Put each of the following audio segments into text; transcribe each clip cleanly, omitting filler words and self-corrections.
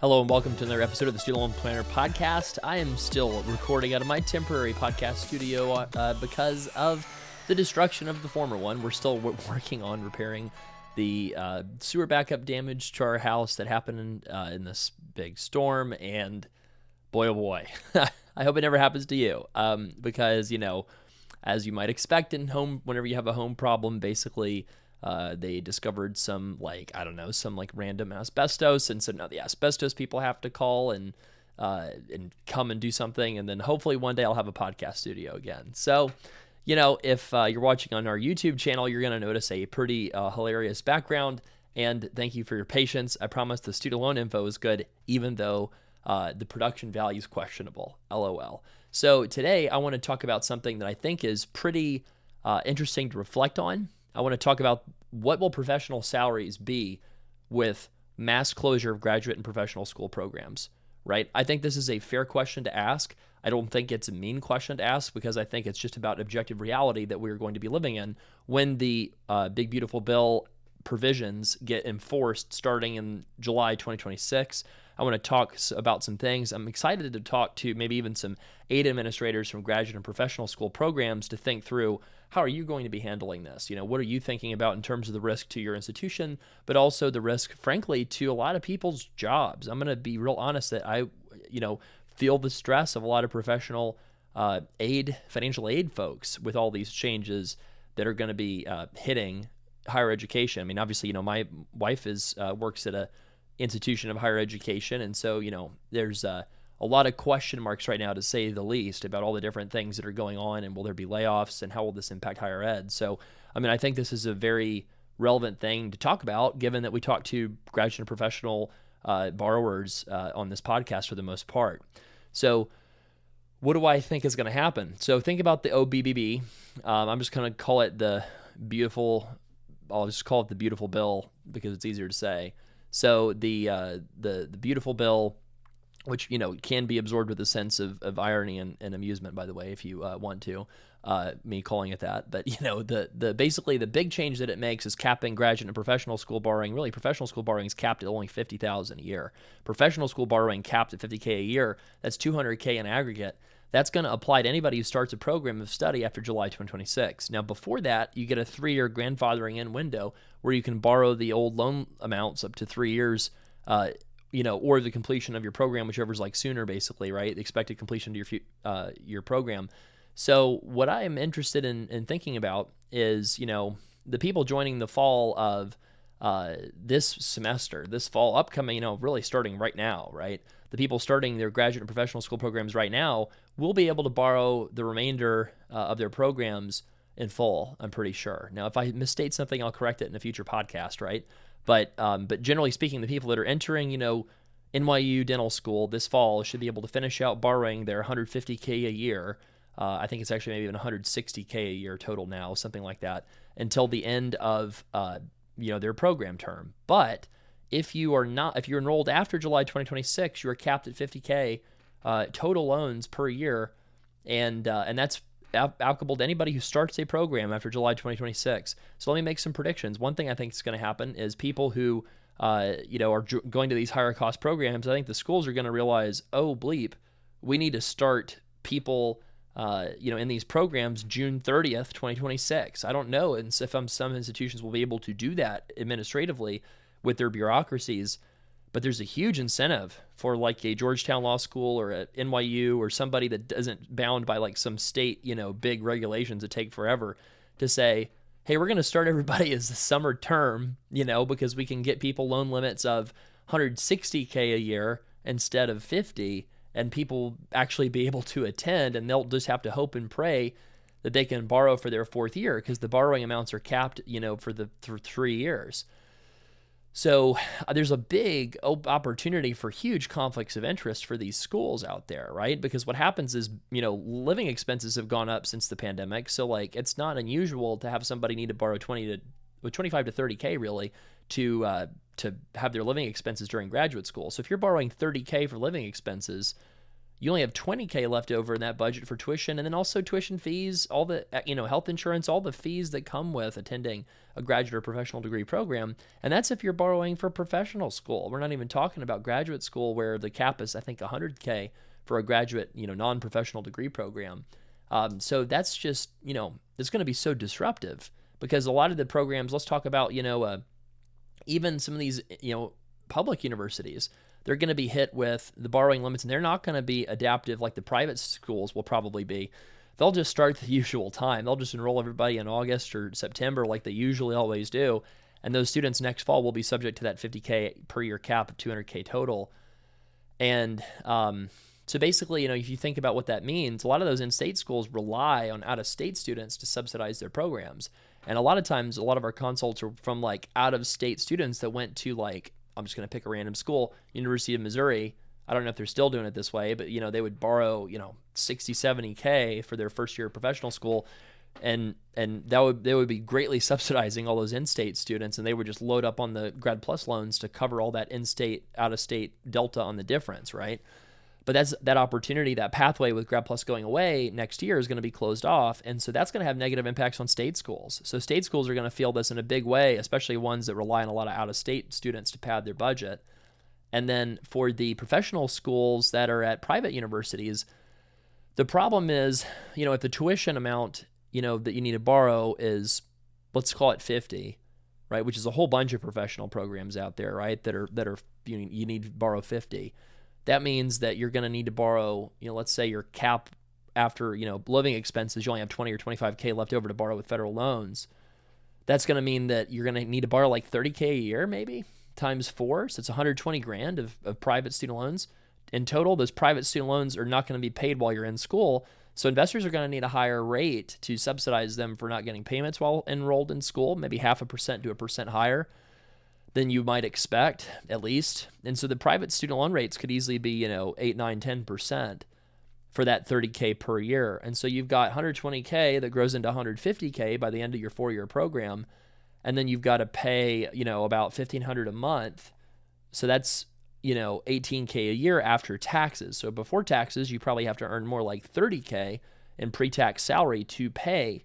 Hello and welcome to another episode of the Student Loan Planner Podcast. I am still recording out of my temporary podcast studio because of the destruction of the former one. We're still working on repairing the sewer backup damage to our house that happened in this big storm, and boy, oh boy, I hope it never happens to you because, you know, as you might expect in home, whenever you have a home problem, basically they discovered some random asbestos, and so now the asbestos people have to call and come and do something, and then hopefully one day I'll have a podcast studio again. So, you know, if you're watching on our YouTube channel, you're going to notice a pretty hilarious background, and thank you for your patience. I promise the student loan info is good, even though the production value is questionable. LOL. So today I want to talk about something that I think is pretty interesting to reflect on. I want to talk about what will professional salaries be with mass closure of graduate and professional school programs, right? I think this is a fair question to ask. I don't think it's a mean question to ask because I think it's just about objective reality that we're going to be living in when the Big Beautiful Bill provisions get enforced starting in July 2026. I want to talk about some things. I'm excited to talk to maybe even some aid administrators from graduate and professional school programs to think through, how are you going to be handling this? You know, what are you thinking about in terms of the risk to your institution, but also the risk, frankly, to a lot of people's jobs? I'm going to be real honest that I, feel the stress of a lot of professional financial aid folks with all these changes that are going to be hitting higher education. I mean, obviously, my wife works at a institution of higher education, and so, there's a lot of question marks right now, to say the least, about all the different things that are going on, and will there be layoffs, and how will this impact higher ed? So, I mean, I think this is a very relevant thing to talk about, given that we talk to graduate and professional borrowers on this podcast for the most part. So what do I think is going to happen? So think about the OBBB. I'm just going to call it I'll just call it the Beautiful Bill because it's easier to say. So the Beautiful Bill, which, can be absorbed with a sense of irony and amusement, by the way, if you want to, me calling it that. But, basically the big change that it makes is capping graduate and professional school borrowing. Really, professional school borrowing is capped at only $50,000 a year. Professional school borrowing capped at $50K a year. That's $200K in aggregate. That's going to apply to anybody who starts a program of study after July 2026. Now, before that, you get a 3-year grandfathering in window where you can borrow the old loan amounts up to 3 years, or the completion of your program, whichever's like sooner, basically, right? The expected completion to your program. So what I am interested in thinking about is, the people joining the fall of this semester, this fall upcoming, really starting right now, right? The people starting their graduate and professional school programs right now will be able to borrow the remainder of their programs in full, I'm pretty sure. Now, if I misstate something, I'll correct it in a future podcast, right? But generally speaking, the people that are entering, NYU dental school this fall should be able to finish out borrowing their $150K a year. I think it's actually maybe even $160K a year total now, something like that, until the end of their program term. But if you're enrolled after July 2026, you are capped at $50K total loans per year, and that's applicable to anybody who starts a program after July 2026. So let me make some predictions. One thing I think is going to happen is people who are going to these higher cost programs, I think the schools are going to realize, oh bleep, we need to start people in these programs June 30th, 2026. I don't know if some institutions will be able to do that administratively with their bureaucracies, but there's a huge incentive for like a Georgetown Law School or a NYU or somebody that isn't bound by like some state, big regulations that take forever, to say, hey, we're going to start everybody as the summer term, because we can get people loan limits of $160K a year instead of $50, and people actually be able to attend, and they'll just have to hope and pray that they can borrow for their 4th year, because the borrowing amounts are capped, for 3 years. So there's a big opportunity for huge conflicts of interest for these schools out there, right? Because what happens is, living expenses have gone up since the pandemic. So like, it's not unusual to have somebody need to borrow 25 to 30K really to have their living expenses during graduate school. So if you're borrowing 30K for living expenses, you only have 20K left over in that budget for tuition, and then also tuition fees, all the health insurance, all the fees that come with attending a graduate or professional degree program. And that's if you're borrowing for professional school. We're not even talking about graduate school, where the cap is, I think, 100K for a graduate, non-professional degree program. So that's just, it's going to be so disruptive, because a lot of the programs, let's talk about, even some of these, public universities, they're going to be hit with the borrowing limits, and they're not going to be adaptive like the private schools will probably be. They'll just start the usual time. They'll just enroll everybody in August or September like they usually always do. And those students next fall will be subject to that 50K per year cap of 200K total. And so basically, if you think about what that means, a lot of those in-state schools rely on out-of-state students to subsidize their programs. And a lot of times, a lot of our consults are from like out-of-state students that went to, like, I'm just going to pick a random school, University of Missouri. I don't know if they're still doing it this way, but, they would borrow, 60, 70K for their first year of professional school. And they would be greatly subsidizing all those in-state students, and they would just load up on the Grad Plus loans to cover all that in-state, out-of-state delta on the difference, right? But that opportunity, that pathway with Grad Plus going away next year is going to be closed off. And so that's going to have negative impacts on state schools. So state schools are going to feel this in a big way, especially ones that rely on a lot of out-of-state students to pad their budget. And then for the professional schools that are at private universities, the problem is, if the tuition amount, that you need to borrow is, let's call it 50, right? Which is a whole bunch of professional programs out there, right? That are you need to borrow 50. That means that you're going to need to borrow, let's say your cap after, living expenses, you only have 20 or 25K left over to borrow with federal loans. That's going to mean that you're going to need to borrow like 30K a year, maybe times 4. So it's 120 grand of private student loans. In total, those private student loans are not going to be paid while you're in school. So investors are going to need a higher rate to subsidize them for not getting payments while enrolled in school, maybe 0.5% to 1% higher than you might expect, at least. And so the private student loan rates could easily be, 8, 9, 10% for that 30K per year. And so you've got 120K that grows into 150K by the end of your 4-year program. And then you've got to pay, about $1,500 a month. So that's, 18K a year after taxes. So before taxes, you probably have to earn more like 30K in pre-tax salary to pay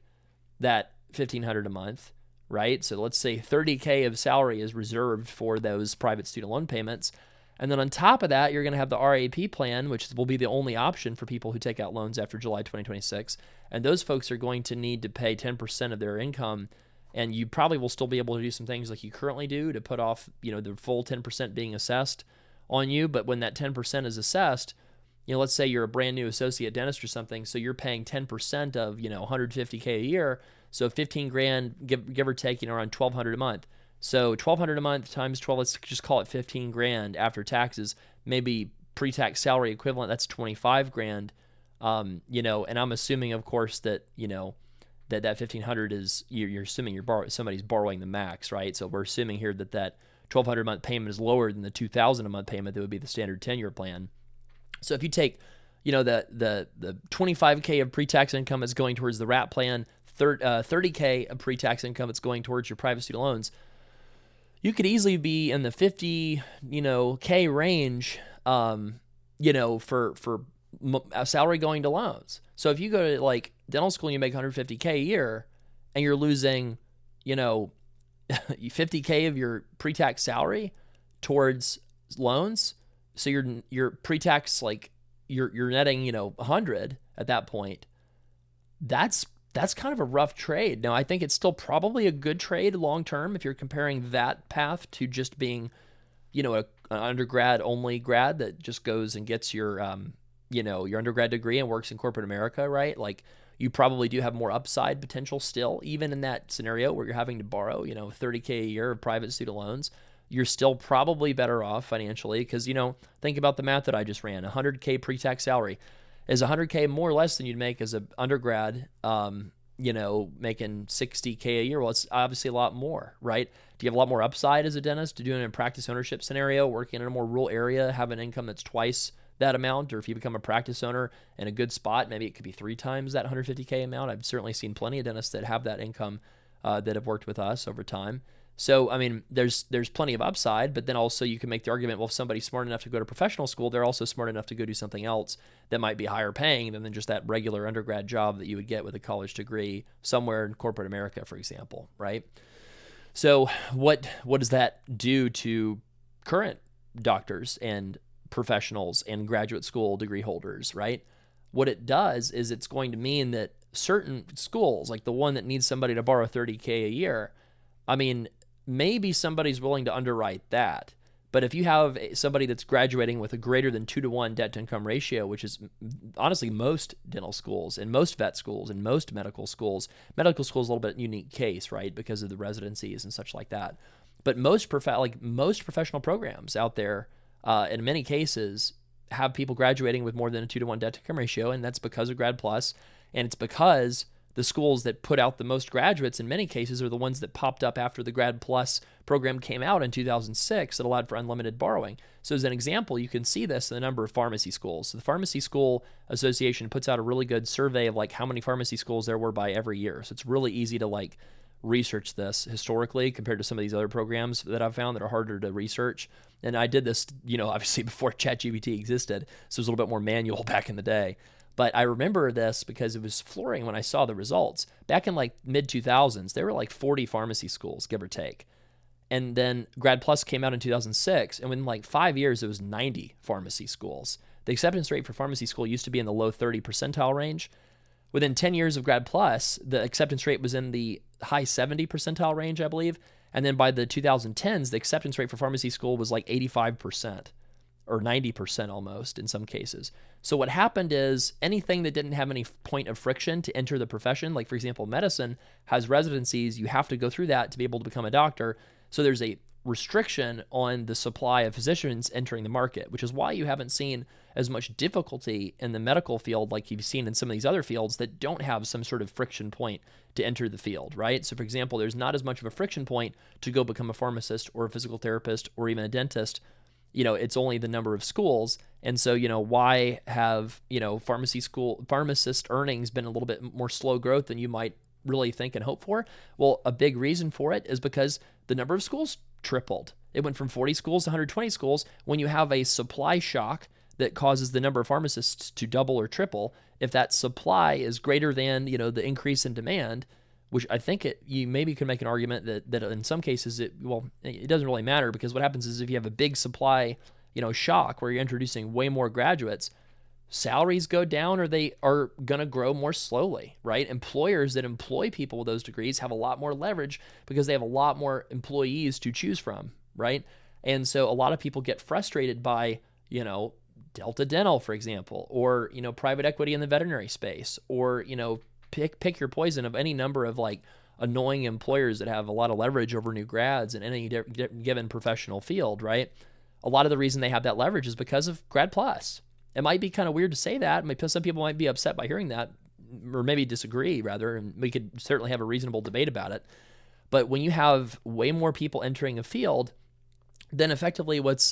that $1,500 a month. Right? So let's say 30K of salary is reserved for those private student loan payments. And then on top of that, you're going to have the RAP plan, which will be the only option for people who take out loans after July 2026. And those folks are going to need to pay 10% of their income. And you probably will still be able to do some things like you currently do to put off, the full 10% being assessed on you. But when that 10% is assessed, let's say you're a brand new associate dentist or something, so you're paying 10% of, 150K a year. So 15 grand, give or take, around 1,200 a month. So 1,200 a month times 12, let's just call it 15 grand after taxes, maybe pre-tax salary equivalent, that's 25 grand. And I'm assuming, of course, that, that 1,500 is, you're assuming somebody's borrowing the max, right? So we're assuming here that 1,200 a month payment is lower than the 2,000 a month payment that would be the standard 10-year plan. So if you take, the 25K of pre-tax income is going towards the RAP plan, 30K of pre-tax income that's going towards your private student loans, you could easily be in the 50, K range, for a salary going to loans. So if you go to like dental school and you make 150K a year and you're losing, 50K of your pre-tax salary towards loans, so your pre-tax, like you're netting, 100 at that point. That's kind of a rough trade. Now, I think it's still probably a good trade long-term if you're comparing that path to just being, an undergrad only grad that just goes and gets your, your undergrad degree and works in corporate America, right? Like you probably do have more upside potential still, even in that scenario where you're having to borrow, 30K a year of private student loans. You're still probably better off financially because, think about the math that I just ran. 100K pre-tax salary is 100K more or less than you'd make as an undergrad, making 60K a year. Well, it's obviously a lot more, right? Do you have a lot more upside as a dentist to do it in a practice ownership scenario, working in a more rural area, have an income that's twice that amount? Or if you become a practice owner in a good spot, maybe it could be 3 times that 150K amount. I've certainly seen plenty of dentists that have that income that have worked with us over time. So, I mean, there's plenty of upside, but then also you can make the argument, well, if somebody's smart enough to go to professional school, they're also smart enough to go do something else that might be higher paying than just that regular undergrad job that you would get with a college degree somewhere in corporate America, for example, right? So, what does that do to current doctors and professionals and graduate school degree holders, right? What it does is it's going to mean that certain schools, like the one that needs somebody to borrow $30K a year, I mean, maybe somebody's willing to underwrite that. But if you have somebody that's graduating with a greater than 2-to-1 debt to income ratio, which is honestly most dental schools and most vet schools and most medical schools is a little bit unique case, right? Because of the residencies and such like that. But most professional programs out there, in many cases, have people graduating with more than a 2-to-1 debt to income ratio, and that's because of Grad Plus, and it's because the schools that put out the most graduates in many cases are the ones that popped up after the Grad Plus program came out in 2006 that allowed for unlimited borrowing. So as an example, you can see this in the number of pharmacy schools. So the Pharmacy School Association puts out a really good survey of like how many pharmacy schools there were by every year. So it's really easy to like research this historically compared to some of these other programs that I've found that are harder to research. And I did this, obviously before ChatGPT existed, so it was a little bit more manual back in the day. But I remember this because it was flooring when I saw the results. Back in like mid 2000s, there were like 40 pharmacy schools, give or take. And then Grad Plus came out in 2006, and within like 5 years, it was 90 pharmacy schools. The acceptance rate for pharmacy school used to be in the low 30 percentile range. Within 10 years of Grad Plus, the acceptance rate was in the high 70 percentile range, I believe. And then by the 2010s, the acceptance rate for pharmacy school was like 85% or 90% almost in some cases. So what happened is anything that didn't have any point of friction to enter the profession, like for example, medicine has residencies, you have to go through that to be able to become a doctor. So there's a restriction on the supply of physicians entering the market, which is why you haven't seen as much difficulty in the medical field like you've seen in some of these other fields that don't have some sort of friction point to enter the field, right? So for example, there's not as much of a friction point to go become a pharmacist or a physical therapist or even a dentist. It's only the number of schools. And so, why have, pharmacist earnings been a little bit more slow growth than you might really think and hope for? Well, a big reason for it is because the number of schools tripled. It went from 40 schools to 120 schools. When you have a supply shock that causes the number of pharmacists to double or triple, if that supply is greater than, the increase in demand, which I think you maybe could make an argument that in some cases it doesn't really matter, because what happens is if you have a big supply, shock where you're introducing way more graduates, salaries go down or they are going to grow more slowly, right? Employers that employ people with those degrees have a lot more leverage because they have a lot more employees to choose from, right? And so a lot of people get frustrated by, Delta Dental, for example, or, private equity in the veterinary space, or, pick your poison of any number of like annoying employers that have a lot of leverage over new grads in any given professional field, right? A lot of the reason they have that leverage is because of Grad Plus. It might be kind of weird to say that. Some people might be upset by hearing that, or maybe disagree rather, and we could certainly have a reasonable debate about it. But when you have way more people entering a field, then effectively what's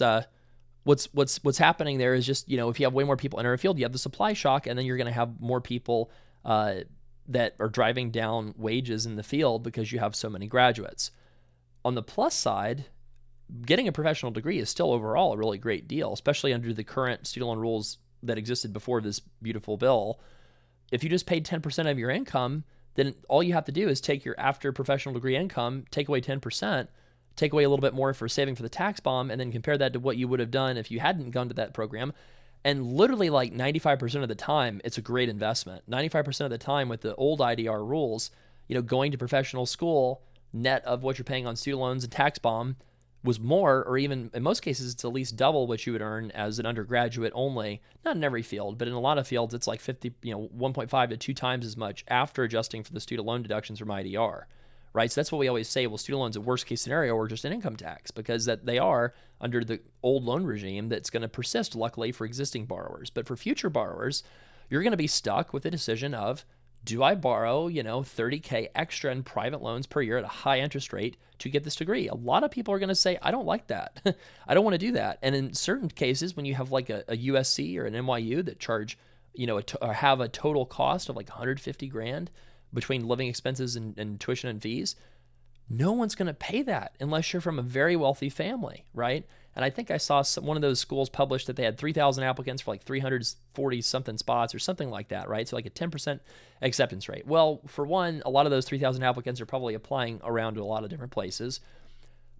happening there is just, if you have way more people enter a field, you have the supply shock, and then you're going to have more people that are driving down wages in the field because you have so many graduates. On the plus side, getting a professional degree is still overall a really great deal, especially under the current student loan rules that existed before this beautiful bill. If you just paid 10% of your income, then all you have to do is take your after professional degree income, take away 10%, take away a little bit more for saving for the tax bomb, and then compare that to what you would have done if you hadn't gone to that program. And literally like 95% of the time, it's a great investment. 95% of the time with the old IDR rules, going to professional school, net of what you're paying on student loans and tax bomb, was more, or even in most cases, it's at least double what you would earn as an undergraduate only. Not in every field, but in a lot of fields, it's like 1.5 to 2 times as much after adjusting for the student loan deductions from IDR. Right? So that's what we always say. Well, student loans, a worst case scenario, are just an income tax, because that they are under the old loan regime that's going to persist, luckily, for existing borrowers. But for future borrowers, you're going to be stuck with the decision of, do I borrow, $30K extra in private loans per year at a high interest rate to get this degree? A lot of people are going to say, I don't like that. I don't want to do that. And in certain cases, when you have like a USC or an NYU that charge, or have a total cost of like $150,000 between living expenses and tuition and fees, no one's going to pay that unless you're from a very wealthy family, right? And I think I saw one of those schools published that they had 3,000 applicants for like 340 something spots or something like that, right? So like a 10% acceptance rate. Well, for one, a lot of those 3,000 applicants are probably applying around to a lot of different places.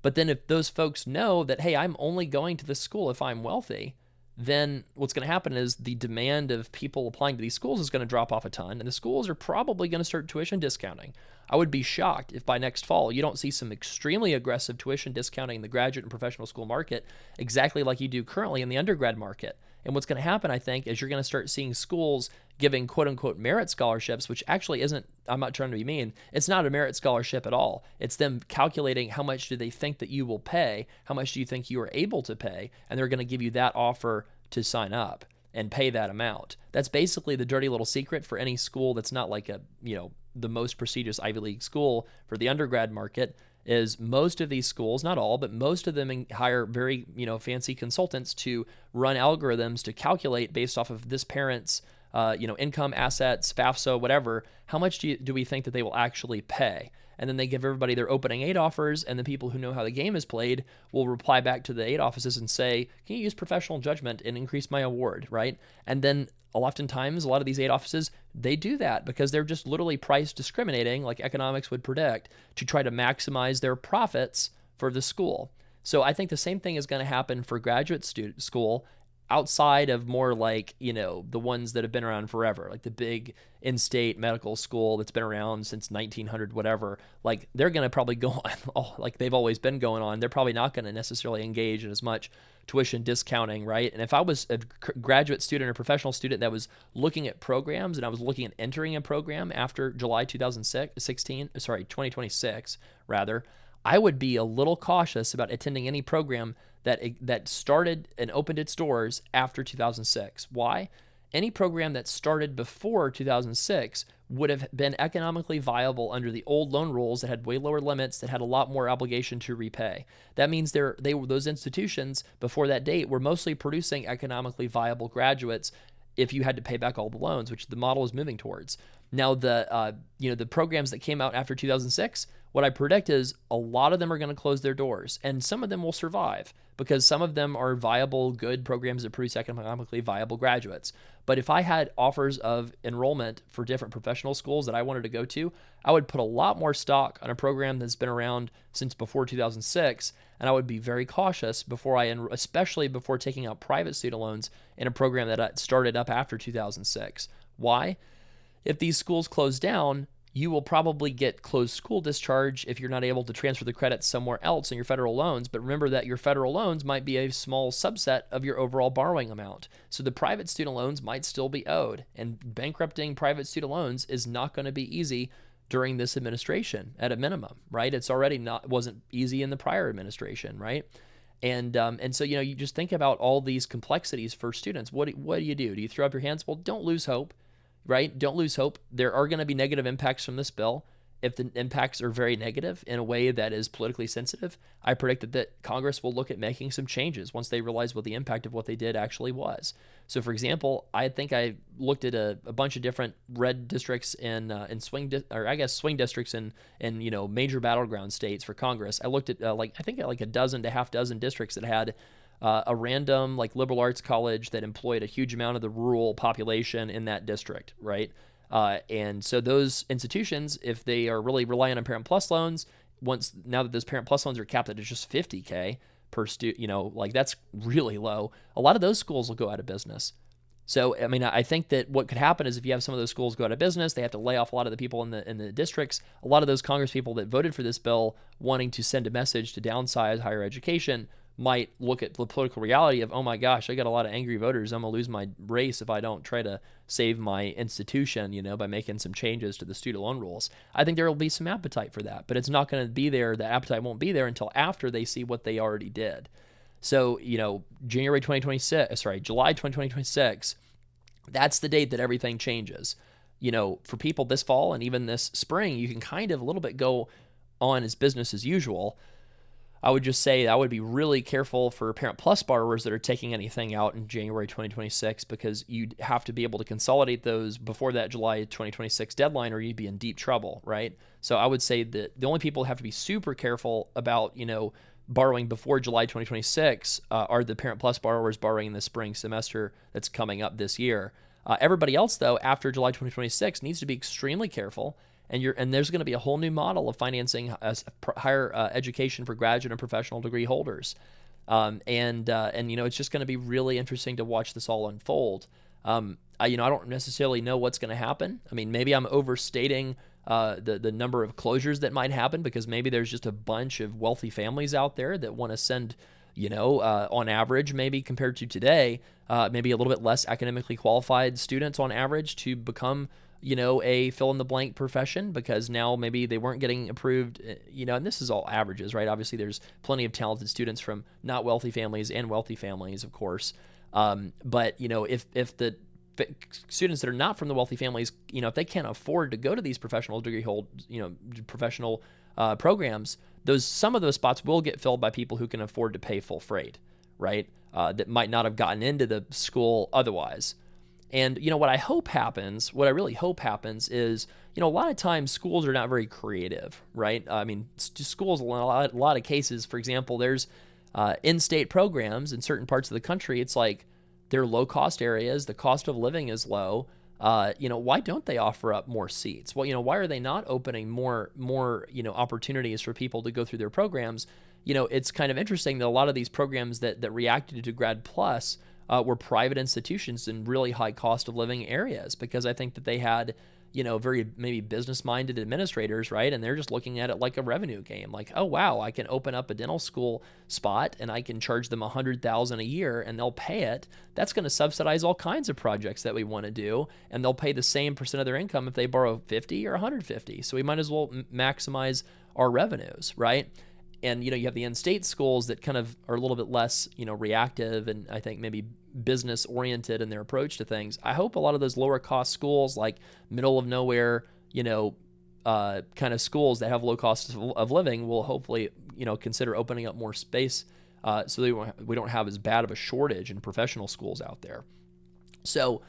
But then if those folks know that, hey, I'm only going to this school if I'm wealthy, then what's going to happen is the demand of people applying to these schools is going to drop off a ton, and the schools are probably going to start tuition discounting. I would be shocked if by next fall you don't see some extremely aggressive tuition discounting in the graduate and professional school market, exactly like you do currently in the undergrad market. And what's going to happen, I think, is you're going to start seeing schools giving quote-unquote merit scholarships, which actually isn't, I'm not trying to be mean, it's not a merit scholarship at all. It's them calculating how much do they think that you will pay, how much do you think you are able to pay, and they're going to give you that offer to sign up and pay that amount. That's basically the dirty little secret for any school that's not like a, the most prestigious Ivy League school for the undergrad market. Is most of these schools, not all, but most of them hire very, fancy consultants to run algorithms to calculate based off of this parent's, income, assets, FAFSA, whatever, how much do we think that they will actually pay? And then they give everybody their opening 8 offers, and the people who know how the game is played will reply back to the 8 offices and say, can you use professional judgment and increase my award, right? And then oftentimes, a lot of these 8 offices, they do that because they're just literally price discriminating, like economics would predict, to try to maximize their profits for the school. So I think the same thing is going to happen for graduate school outside of more like, the ones that have been around forever, like the big in-state medical school that's been around since 1900, whatever. Like they're going to probably go on like they've always been going on. They're probably not going to necessarily engage in as much tuition discounting, right? And if I was a graduate student or professional student that was looking at programs and I was looking at entering a program after July 2026, rather, I would be a little cautious about attending any program that started and opened its doors after 2006. Why? Any program that started before 2006 would have been economically viable under the old loan rules that had way lower limits, that had a lot more obligation to repay. That means those institutions before that date were mostly producing economically viable graduates if you had to pay back all the loans, which the model is moving towards. Now, the programs that came out after 2006, what I predict is a lot of them are going to close their doors, and some of them will survive because some of them are viable, good programs that produce economically viable graduates. But if I had offers of enrollment for different professional schools that I wanted to go to, I would put a lot more stock on a program that's been around since before 2006, and I would be very cautious especially before taking out private student loans in a program that started up after 2006. Why? If these schools close down, you will probably get closed school discharge if you're not able to transfer the credits somewhere else in your federal loans. But remember that your federal loans might be a small subset of your overall borrowing amount. So the private student loans might still be owed. And bankrupting private student loans is not going to be easy during this administration at a minimum, right? It's already wasn't easy in the prior administration, right? And so, you just think about all these complexities for students. What do you do? Do you throw up your hands? Well, don't lose hope. Right? Don't lose hope. There are going to be negative impacts from this bill. If the impacts are very negative in a way that is politically sensitive, I predict that Congress will look at making some changes once they realize what the impact of what they did actually was. So, for example, I think I looked at a bunch of different red districts in swing districts in major battleground states for Congress. I looked at a dozen to half dozen districts that had a random liberal arts college that employed a huge amount of the rural population in that district, right? And so those institutions, if they are really relying on Parent Plus loans, now that those Parent Plus loans are capped at just $50K per student, that's really low. A lot of those schools will go out of business. So, I think that what could happen is if you have some of those schools go out of business, they have to lay off a lot of the people in the districts. A lot of those Congress people that voted for this bill wanting to send a message to downsize higher education might look at the political reality of, oh my gosh, I got a lot of angry voters. I'm going to lose my race if I don't try to save my institution, by making some changes to the student loan rules. I think there will be some appetite for that, but it's not going to be there. The appetite won't be there until after they see what they already did. So, July 2026, that's the date that everything changes. For people this fall and even this spring, you can kind of a little bit go on as business as usual. I would just say I would be really careful for Parent Plus borrowers that are taking anything out in January 2026, because you'd have to be able to consolidate those before that July 2026 deadline, or you'd be in deep trouble, right? So I would say that the only people who have to be super careful about, borrowing before July 2026 are the Parent Plus borrowers borrowing in the spring semester that's coming up this year. Everybody else, though, after July 2026 needs to be extremely careful. And there's going to be a whole new model of financing higher education for graduate and professional degree holders. It's just going to be really interesting to watch this all unfold. I don't necessarily know what's going to happen. I mean, maybe I'm overstating the number of closures that might happen, because maybe there's just a bunch of wealthy families out there that want to send, on average, maybe compared to today, maybe a little bit less academically qualified students on average to become, a fill-in-the-blank profession, because now maybe they weren't getting approved, and this is all averages, right? Obviously, there's plenty of talented students from not wealthy families and wealthy families, of course. But if the students that are not from the wealthy families, if they can't afford to go to these professional degree professional programs, some of those spots will get filled by people who can afford to pay full freight, right? That might not have gotten into the school otherwise. And, what I really hope happens is, a lot of times schools are not very creative, right? I mean, schools, in a lot of cases, for example, there's in-state programs in certain parts of the country. It's like they're low-cost areas. The cost of living is low. Why don't they offer up more seats? Well, why are they not opening more opportunities for people to go through their programs? It's kind of interesting that a lot of these programs that reacted to Grad Plus were private institutions in really high cost of living areas, because I think that they had, very maybe business-minded administrators, right? And they're just looking at it like a revenue game. Like, oh, wow, I can open up a dental school spot and I can charge them $100,000 a year and they'll pay it. That's going to subsidize all kinds of projects that we want to do. And they'll pay the same percent of their income if they borrow 50 or 150. So we might as well maximize our revenues, right? And, you have the in-state schools that kind of are a little bit less, reactive, and I think maybe business-oriented in their approach to things. I hope a lot of those lower-cost schools, like middle-of-nowhere, kind of schools that have low cost of living, will hopefully, consider opening up more space so we don't have as bad of a shortage in professional schools out there. So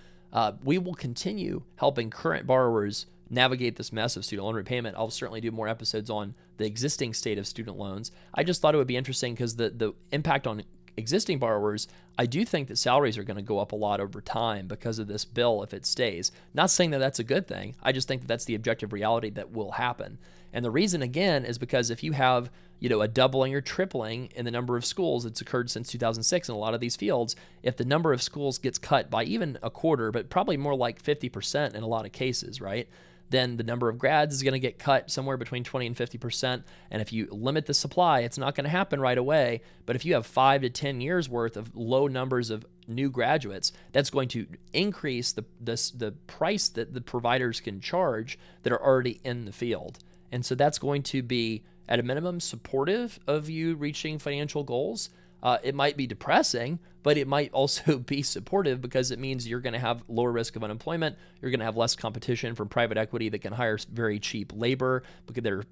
we will continue helping current borrowers navigate this mess of student loan repayment. I'll certainly do more episodes on the existing state of student loans. I just thought it would be interesting because the impact on existing borrowers, I do think that salaries are going to go up a lot over time because of this bill if it stays. Not saying that that's a good thing. I just think that that's the objective reality that will happen. And the reason, again, is because if you have, a doubling or tripling in the number of schools that's occurred since 2006 in a lot of these fields, if the number of schools gets cut by even a quarter, but probably more like 50% in a lot of cases, right? Then the number of grads is going to get cut somewhere between 20 and 50%. And if you limit the supply, it's not going to happen right away. But if you have 5 to 10 years worth of low numbers of new graduates, that's going to increase the price that the providers can charge that are already in the field. And so that's going to be, at a minimum, supportive of you reaching financial goals. It might be depressing, but it might also be supportive because it means you're going to have lower risk of unemployment. You're going to have less competition from private equity that can hire very cheap labor because they're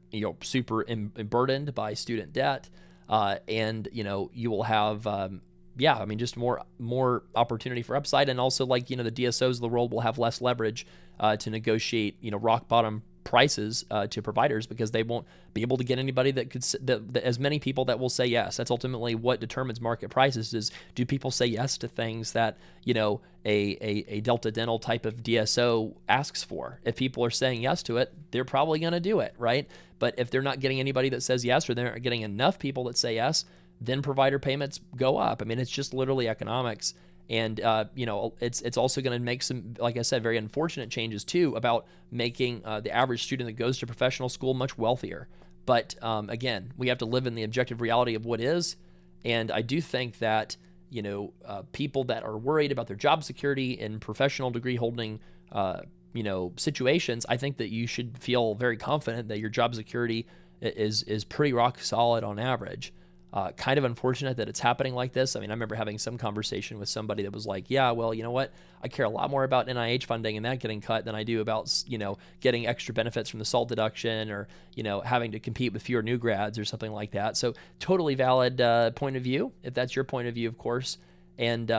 super burdened by student debt, and you will have just more opportunity for upside, and also the DSOs of the world will have less leverage to negotiate rock bottom prices to providers because they won't be able to get anybody that as many people that will say yes. That's ultimately what determines market prices is, do people say yes to things that a Delta Dental type of DSO asks for? If people are saying yes to it, they're probably going to do it, right? But if they're not getting anybody that says yes, or they're not getting enough people that say yes, then provider payments go up. I mean, it's just literally economics. And, it's also going to make some, like I said, very unfortunate changes too about making the average student that goes to professional school much wealthier. But again, we have to live in the objective reality of what is. And I do think that, people that are worried about their job security in professional degree holding, situations, I think that you should feel very confident that your job security is pretty rock solid on average. Kind of unfortunate that it's happening like this. I mean, I remember having some conversation with somebody that was like, yeah, well, you know what? I care a lot more about NIH funding and that getting cut than I do about, getting extra benefits from the SALT deduction or, having to compete with fewer new grads or something like that. So totally valid point of view, if that's your point of view, of course. And,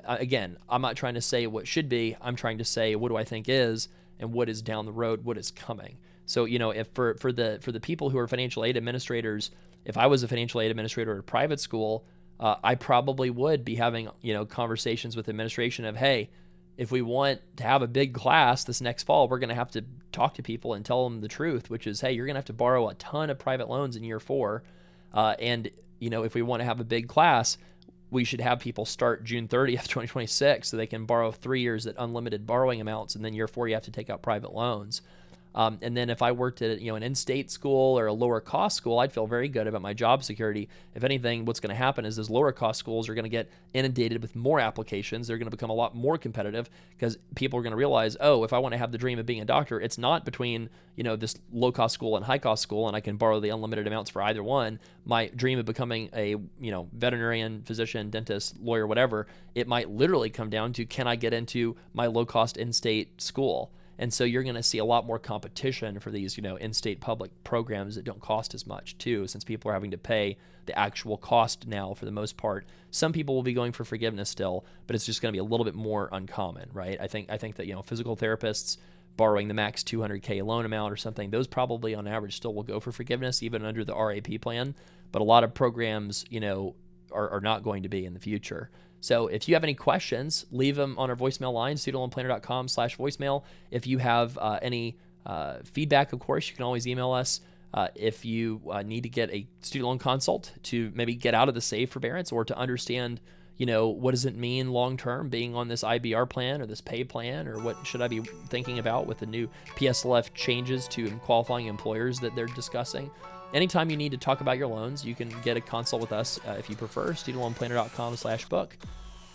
again, I'm not trying to say what should be. I'm trying to say what do I think is and what is down the road, what is coming. So, if for the people who are financial aid administrators, if I was a financial aid administrator at a private school, I probably would be having, conversations with administration of, hey, if we want to have a big class this next fall, we're going to have to talk to people and tell them the truth, which is, hey, you're going to have to borrow a ton of private loans in year 4. And, if we want to have a big class, we should have people start June 30th, 2026, so they can borrow 3 years at unlimited borrowing amounts. And then year 4, you have to take out private loans. And then if I worked at an in-state school or a lower cost school, I'd feel very good about my job security. If anything, what's going to happen is those lower cost schools are going to get inundated with more applications. They're going to become a lot more competitive because people are going to realize, oh, if I want to have the dream of being a doctor, it's not between this low cost school and high cost school, and I can borrow the unlimited amounts for either one. My dream of becoming a veterinarian, physician, dentist, lawyer, whatever, it might literally come down to, can I get into my low cost in-state school? And so you're going to see a lot more competition for these, in-state public programs that don't cost as much too, since people are having to pay the actual cost now for the most part. Some people will be going for forgiveness still, but it's just going to be a little bit more uncommon, right? I think that, physical therapists borrowing the max $200K loan amount or something, those probably on average still will go for forgiveness even under the RAP plan. But a lot of programs, are not going to be in the future. So if you have any questions, leave them on our voicemail line, studentloanplanner.com/voicemail. If you have any feedback, of course, you can always email us. If you need to get a student loan consult to maybe get out of the save forbearance or to understand, what does it mean long-term being on this IBR plan or this pay plan, or what should I be thinking about with the new PSLF changes to qualifying employers that they're discussing. Anytime you need to talk about your loans, you can get a consult with us if you prefer, studentloanplanner.com/book.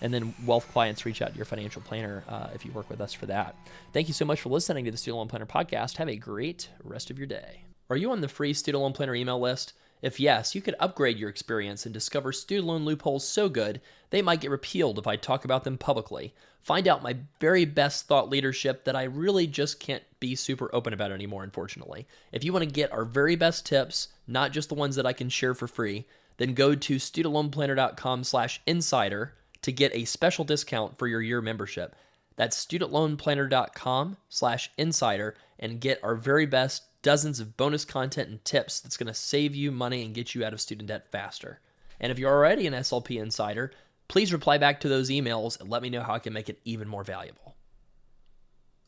And then wealth clients reach out to your financial planner if you work with us for that. Thank you so much for listening to the Student Loan Planner podcast. Have a great rest of your day. Are you on the free Student Loan Planner email list? If yes, you could upgrade your experience and discover student loan loopholes so good they might get repealed if I talk about them publicly. Find out my very best thought leadership that I really just can't be super open about anymore, unfortunately. If you want to get our very best tips, not just the ones that I can share for free, then go to studentloanplanner.com/insider to get a special discount for your year membership. That's studentloanplanner.com/insider and get our very best dozens of bonus content and tips that's going to save you money and get you out of student debt faster. And if you're already an SLP insider, please reply back to those emails and let me know how I can make it even more valuable.